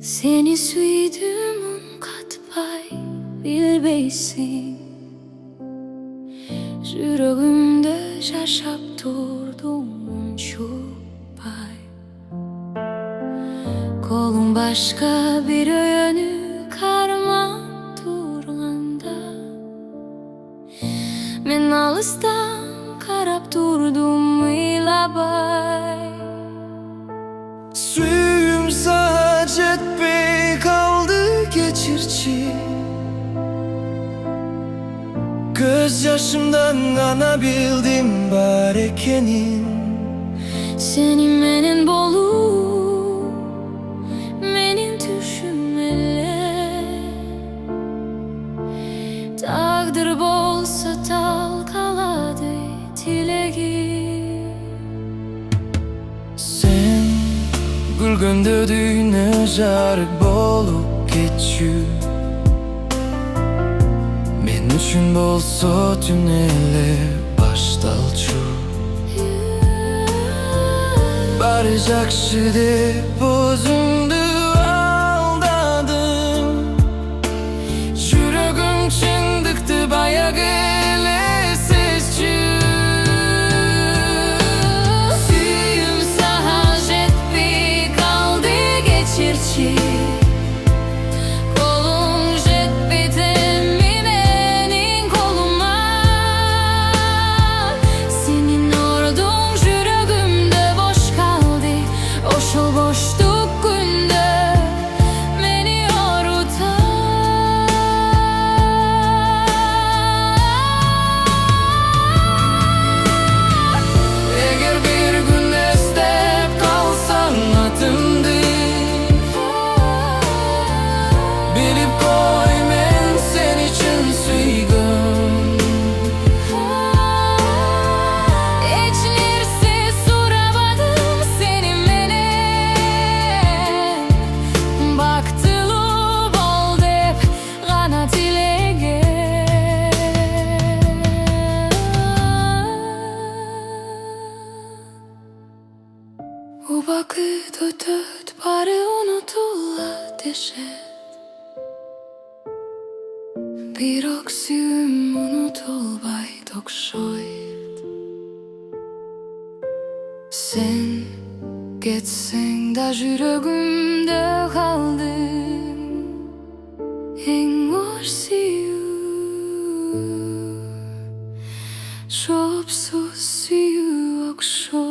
Seni süydüm on kat bay bilbeysin. Yüreğimde şaşap durdum şu bay. Kolum başka bir yönü karma durganda. Men alıstan karap durdum ilabay. Suyum sadece etmey kaldı geçirçi. Gözyaşımdan anabildim barekenin. Senin menen bolu, menin düşümele. Taqdir bolsa tal kaladı tilegi. Sen gülgönde düğüne jarık bolup geçü. Men üçün bolsa tümneler baştalçu. Bari jakşı dep özümdü aldadım. Yüreğim çındıktı bayağı ele sesçi. Suyum sahaj etpi kaldı geçirçi. Kolum jetmedi mi benim koluma. Senin ordun yüreğimde boş kaldı. Oşul boşluk günde beni yorutan. Eğer bir gün esnep kalsan adımdı, bilip koy men sen için süygün. Eçlerse soramadım seni menen. Baktılı bol dep gana tilege. O vakit ötöt bari unutulla deşet. Bir oksiyum unutulbay dokşoyt. Sen geçsen da yüreğimde kaldın. En orsiyu şopsuz siyu okşoyt.